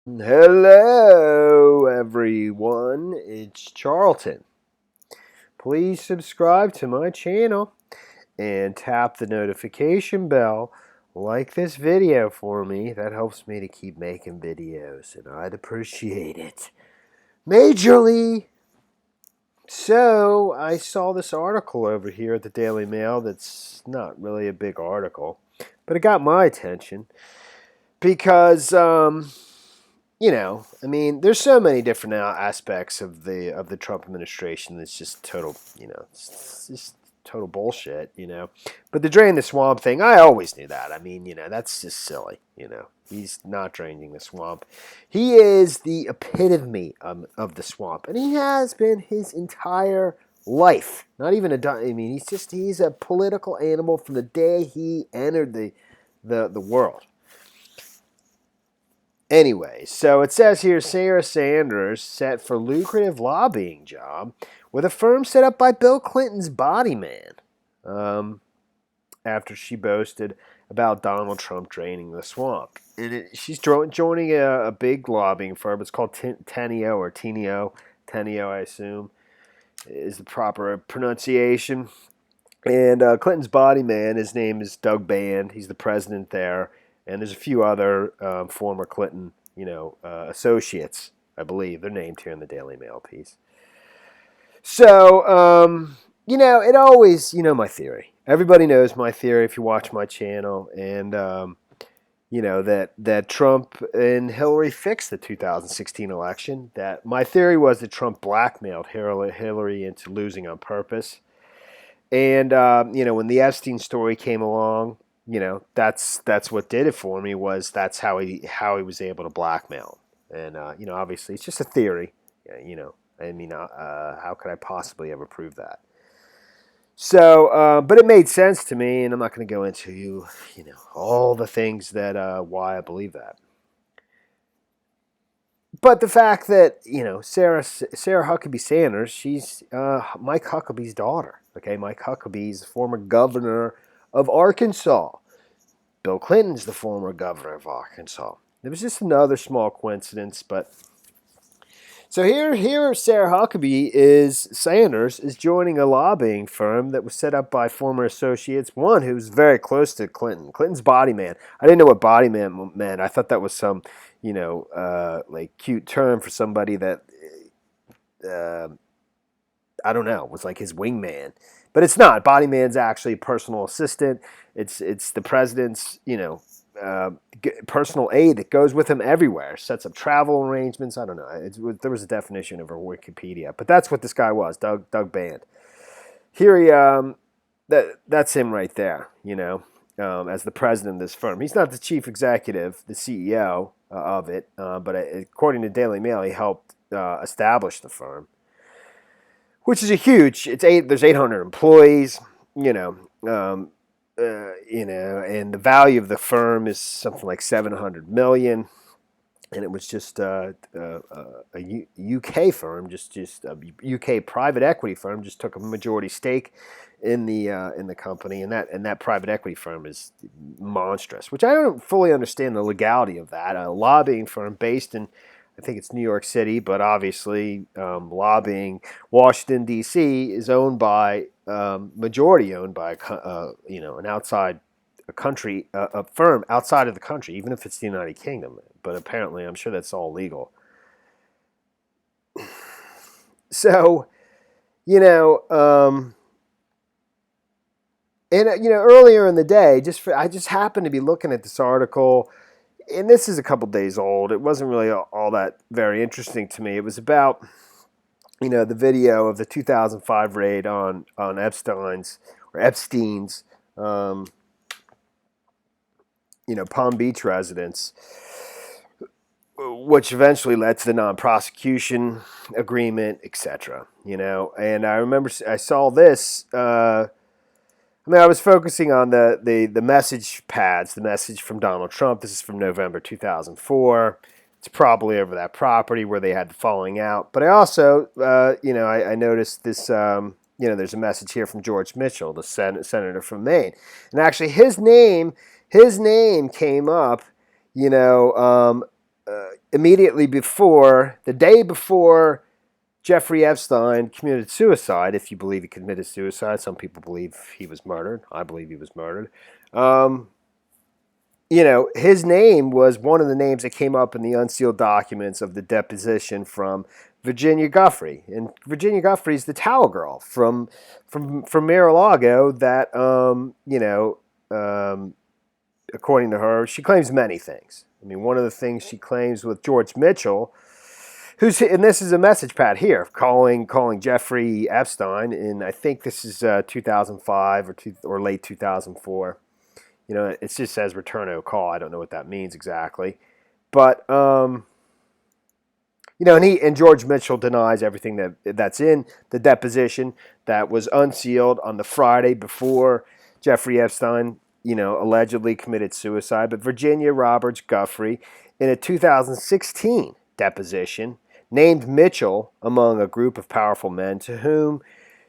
Hello, everyone. It's Charlton. Please subscribe to my channel and tap the notification bell. Like this video for me. That helps me to keep making videos, and I'd appreciate it majorly. So, I saw this article over here at the Daily Mail that's not really a big article, but it got my attention because I mean, there's so many different aspects of the Trump administration that's just total, it's just total bullshit, But the drain the swamp thing, I always knew that. I mean, that's just silly, He's not draining the swamp. He is the epitome of the swamp, and he has been his entire life. Not even I mean, he's a political animal from the day he entered the world. Anyway, so it says here Sarah Sanders set for lucrative lobbying job with a firm set up by Bill Clinton's body man after she boasted about Donald Trump draining the swamp. And she's joining a big lobbying firm. It's called Teneo or Teneo. Teneo, I assume, is the proper pronunciation. And Clinton's body man, his name is Doug Band. He's the president there. And there's a few other former Clinton, associates, I believe. They're named here in the Daily Mail piece. So, it always, my theory. Everybody knows my theory if you watch my channel. And, that Trump and Hillary fixed the 2016 election. That my theory was that Trump blackmailed Hillary into losing on purpose. And, when the Epstein story came along, that's what did it for me. That's how he was able to blackmail him. And obviously it's just a theory. I mean, how could I possibly ever prove that? So, but it made sense to me, and I'm not going to go into all the things that why I believe that. But the fact that Sarah Huckabee Sanders, she's Mike Huckabee's daughter. Okay, Mike Huckabee's former governor of Arkansas. Bill Clinton's the former governor of Arkansas. It was just another small coincidence, but so here Sarah Huckabee Sanders is joining a lobbying firm that was set up by former associates, one who was very close to Clinton. Clinton's body man. I didn't know what body man meant. I thought that was some, like cute term for somebody that, I don't know, was like his wingman. But it's not. Body man's actually a personal assistant. It's the president's, personal aide that goes with him everywhere, sets up travel arrangements. I don't know. There was a definition over Wikipedia, but that's what this guy was, Doug Band. Here that's him right there, as the president of this firm. He's not the chief executive, the CEO of it, but according to Daily Mail, he helped establish the firm, which is a huge. There's 800 employees, and the value of the firm is something like $700 million, and it was just a UK firm, just a UK private equity firm, just took a majority stake in the company, and that private equity firm is monstrous, which I don't fully understand the legality of that. A lobbying firm based in, I think it's New York City, but obviously lobbying Washington D.C. is majority owned by an outside country, a firm outside of the country, even if it's the United Kingdom. But apparently, I'm sure that's all legal. So, earlier in the day, I just happened to be looking at this article. And this is a couple days old. It wasn't really all that very interesting to me. It was about, the video of the 2005 raid on Epstein's, Palm Beach residence, which eventually led to the non-prosecution agreement, etc. And I remember I saw this. I was focusing on the message pads, the message from Donald Trump. This is from November 2004. It's probably over that property where they had the falling out. But I also, I noticed this, there's a message here from George Mitchell, the senator from Maine. And actually his name came up, immediately before, the day before Jeffrey Epstein committed suicide, if you believe he committed suicide. Some people believe he was murdered. I believe he was murdered. Um, his name was one of the names that came up in the unsealed documents of the deposition from Virginia Guffey. And Virginia Guffey's the towel girl from Mar-a-Lago that, according to her, she claims many things. I mean, one of the things she claims with George Mitchell, and this is a message pad here, calling Jeffrey Epstein, and I think this is 2005 or late 2004. It just says return no call. I don't know what that means exactly, but and George Mitchell denies everything that's in the deposition that was unsealed on the Friday before Jeffrey Epstein, allegedly committed suicide. But Virginia Roberts Guffey, in a 2016 deposition, named Mitchell among a group of powerful men to whom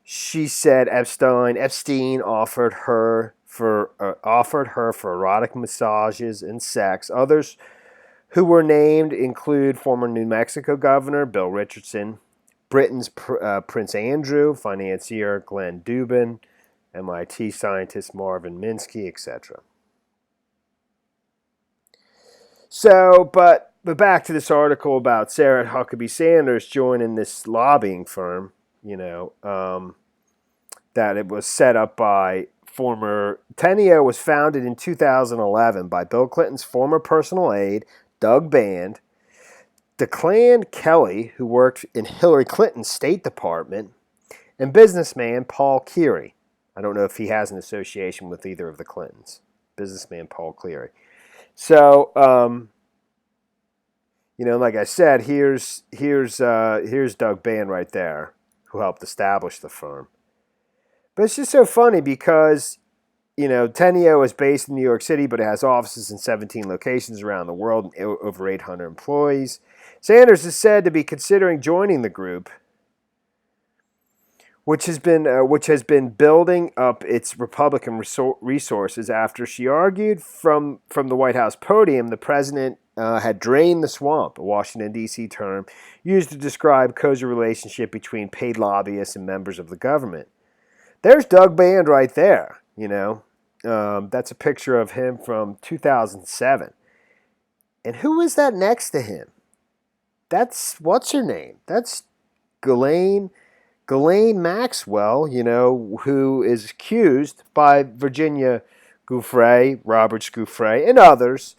she said Epstein offered her for erotic massages and sex. Others who were named include former New Mexico Governor Bill Richardson, Britain's Prince Andrew, financier Glenn Dubin, MIT scientist Marvin Minsky, etc. So, but back to this article about Sarah Huckabee Sanders joining this lobbying firm, that it was set up by former Teneo was founded in 2011 by Bill Clinton's former personal aide, Doug Band, Declan Kelly, who worked in Hillary Clinton's State Department, and businessman Paul Cleary. I don't know if he has an association with either of the Clintons. Businessman Paul Cleary. So, like I said, here's Doug Band right there, who helped establish the firm. But it's just so funny because, Teneo is based in New York City, but it has offices in 17 locations around the world and over 800 employees. Sanders is said to be considering joining the group, which has been building up its Republican resources after she argued from the White House podium the president had drained the swamp, a Washington, D.C. term used to describe cozy relationship between paid lobbyists and members of the government. There's Doug Band right there, That's a picture of him from 2007. And who is that next to him? That's, what's her name? That's Ghislaine Maxwell, who is accused by Virginia Roberts Giuffre, and others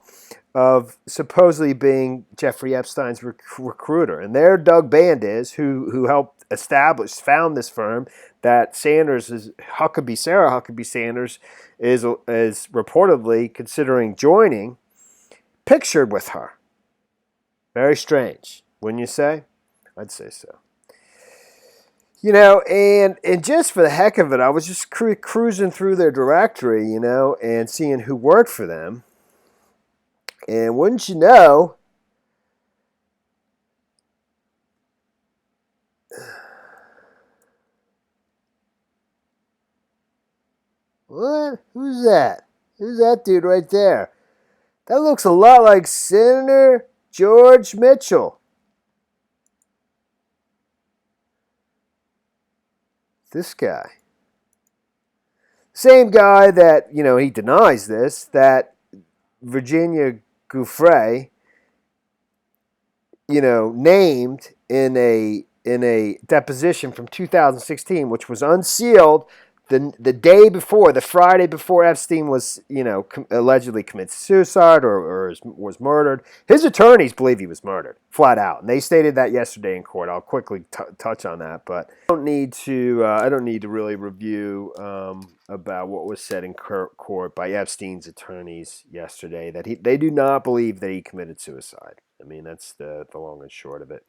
of supposedly being Jeffrey Epstein's recruiter. And there Doug Band is, who helped found this firm that Sarah Huckabee Sanders is reportedly considering joining, pictured with her. Very strange, wouldn't you say? I'd say so. And just for the heck of it, I was just cruising through their directory, and seeing who worked for them. And wouldn't you know, what? Who's that? Who's that dude right there? That looks a lot like Senator George Mitchell. This guy. Same guy that, he denies this, that Virginia Giuffre, named in a deposition from 2016, which was unsealed the day before, the Friday before Epstein was, allegedly committed suicide or was murdered. His attorneys believe he was murdered, flat out, and they stated that yesterday in court. I'll quickly touch on that, but I don't need to really review about what was said in court by Epstein's attorneys yesterday. That they do not believe that he committed suicide. I mean, that's the long and short of it.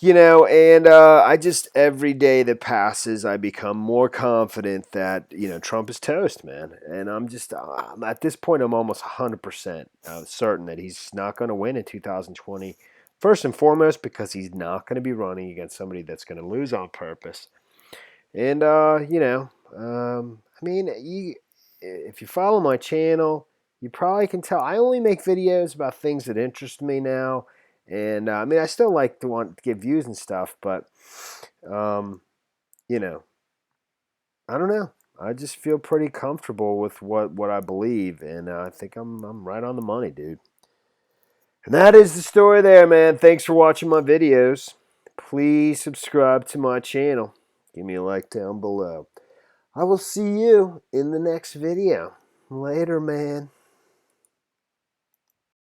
And I just, every day that passes, I become more confident that, Trump is toast, man. And I'm at this point, I'm almost 100% certain that he's not going to win in 2020. First and foremost, because he's not going to be running against somebody that's going to lose on purpose. And, if you follow my channel, you probably can tell I only make videos about things that interest me now. And I mean, I still like to want to get views and stuff, but you know, I don't know. I just feel pretty comfortable with what I believe, and I think I'm right on the money, dude. And that is the story there, man. Thanks for watching my videos. Please subscribe to my channel. Give me a like down below. I will see you in the next video. Later, man.